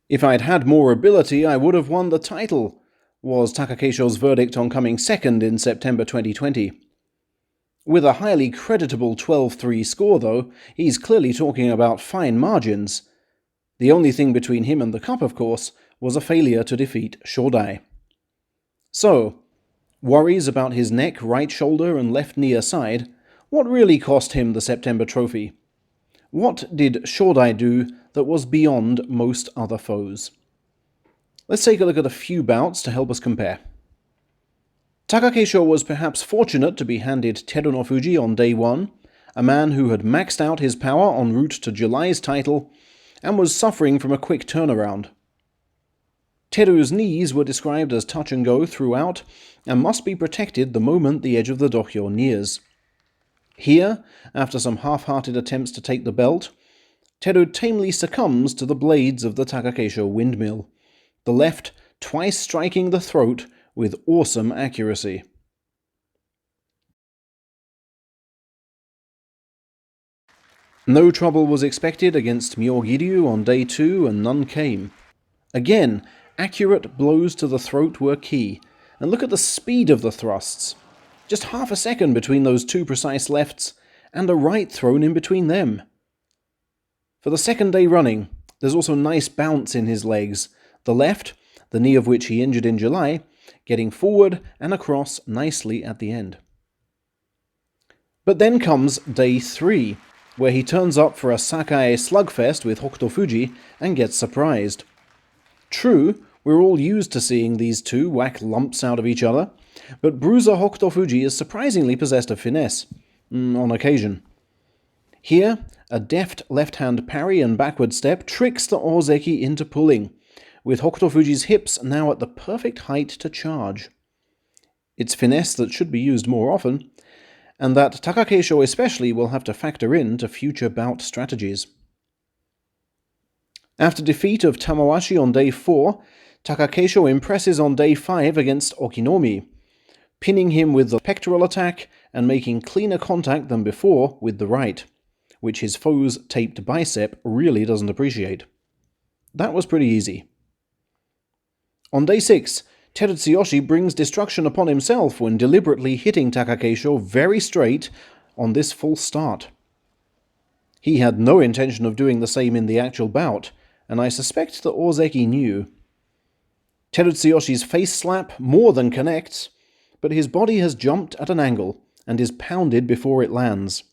"If I'd had more ability, I would have won the title," was Takakeisho's verdict on coming second in September 2020. With a highly creditable 12-3 score, though, he's clearly talking about fine margins. The only thing between him and the cup, of course, was a failure to defeat Shodai. So, worries about his neck, right shoulder, and left knee aside, what really cost him the September trophy? What did Shodai do that was beyond most other foes? Let's take a look at a few bouts to help us compare. Takakeisho was perhaps fortunate to be handed Teru no Fuji on day 1, a man who had maxed out his power en route to July's title and was suffering from a quick turnaround. Teru's knees were described as touch and go throughout and must be protected the moment the edge of the dohyo nears. Here, after some half-hearted attempts to take the belt, Teru tamely succumbs to the blades of the Takakeisho windmill, the left twice striking the throat with awesome accuracy. No trouble was expected against Myogiryu on day 2 and none came. Again, accurate blows to the throat were key, and look at the speed of the thrusts. Just half a second between those two precise lefts, and a right thrown in between them. For the second day running, there's also nice bounce in his legs, the left, the knee of which he injured in July, getting forward and across nicely at the end. But then comes day 3, where he turns up for a Sakae slugfest with Hokuto Fuji and gets surprised. True, we're all used to seeing these two whack lumps out of each other, but bruiser Hokuto Fuji is surprisingly possessed of finesse, on occasion. Here, a deft left-hand parry and backward step tricks the Ozeki into pulling, with Hokuto Fuji's hips now at the perfect height to charge. It's finesse that should be used more often, and that Takakeisho especially will have to factor in to future bout strategies. After defeat of Tamawashi on day 4, Takakeisho impresses on day 5 against Okinomi, pinning him with the pectoral attack and making cleaner contact than before with the right, which his foe's taped bicep really doesn't appreciate. That was pretty easy. On day 6, Terutsuyoshi brings destruction upon himself when deliberately hitting Takakeisho very straight on this false start. He had no intention of doing the same in the actual bout, and I suspect that Ozeki knew. Terutsuyoshi's face slap more than connects, but his body has jumped at an angle and is pounded before it lands.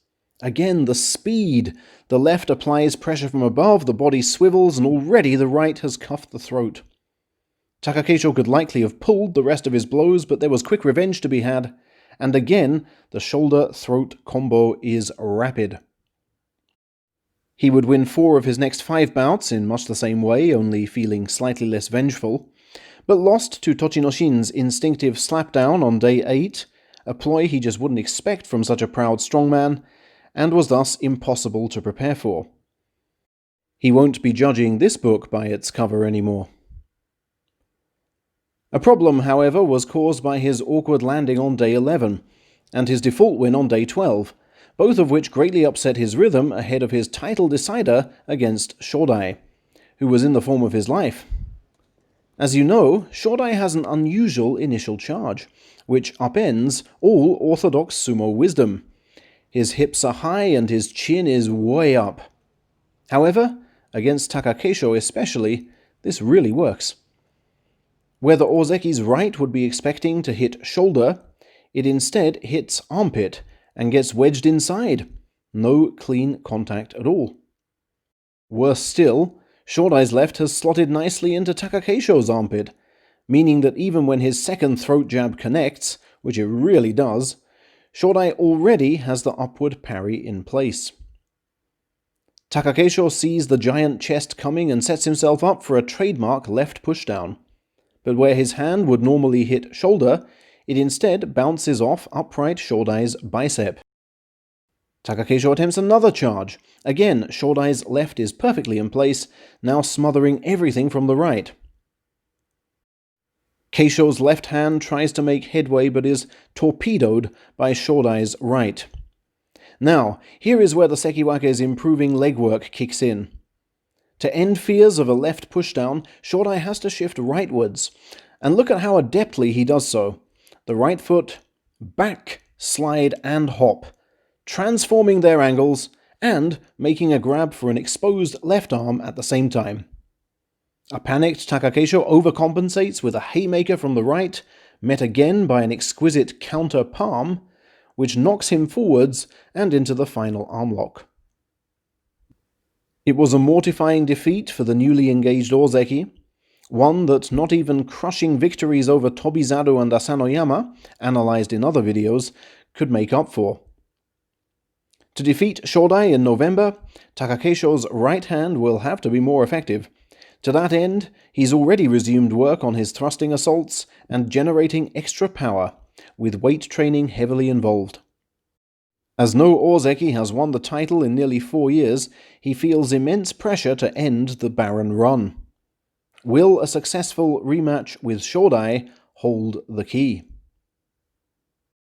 Again, the speed! The left applies pressure from above, the body swivels, and already the right has cuffed the throat. Takakeisho could likely have pulled the rest of his blows, but there was quick revenge to be had, and again, the shoulder-throat combo is rapid. He would win 4 of his next 5 bouts in much the same way, only feeling slightly less vengeful, but lost to Tochinoshin's instinctive slapdown on day 8, a ploy he just wouldn't expect from such a proud strongman, and was thus impossible to prepare for. He won't be judging this book by its cover anymore. A problem, however, was caused by his awkward landing on day 11, and his default win on day 12, both of which greatly upset his rhythm ahead of his title decider against Shodai, who was in the form of his life. As you know, Shodai has an unusual initial charge, which upends all orthodox sumo wisdom. His hips are high and his chin is way up. However, against Takakeisho especially, this really works. Where the Ozeki's right would be expecting to hit shoulder, it instead hits armpit and gets wedged inside. No clean contact at all. Worse still, Shodai's left has slotted nicely into Takakeisho's armpit, meaning that even when his second throat jab connects, which it really does, Shodai already has the upward parry in place. Takakeisho sees the giant chest coming and sets himself up for a trademark left pushdown. But where his hand would normally hit shoulder, it instead bounces off upright Shodai's bicep. Takakeisho attempts another charge. Again, Shodai's left is perfectly in place, now smothering everything from the right. Keisho's left hand tries to make headway but is torpedoed by Shodai's right. Now, here is where the Sekiwake's improving legwork kicks in. To end fears of a left pushdown, Shodai has to shift rightwards, and look at how adeptly he does so. The right foot, back, slide, and hop, transforming their angles, and making a grab for an exposed left arm at the same time. A panicked Takakeisho overcompensates with a haymaker from the right, met again by an exquisite counter palm, which knocks him forwards and into the final arm lock. It was a mortifying defeat for the newly engaged Ozeki, one that not even crushing victories over Tobizado and Asanoyama, analysed in other videos, could make up for. To defeat Shodai in November, Takakeisho's right hand will have to be more effective. To that end, he's already resumed work on his thrusting assaults and generating extra power, with weight training heavily involved. As no Ozeki has won the title in nearly 4 years, he feels immense pressure to end the barren run. Will a successful rematch with Shodai hold the key?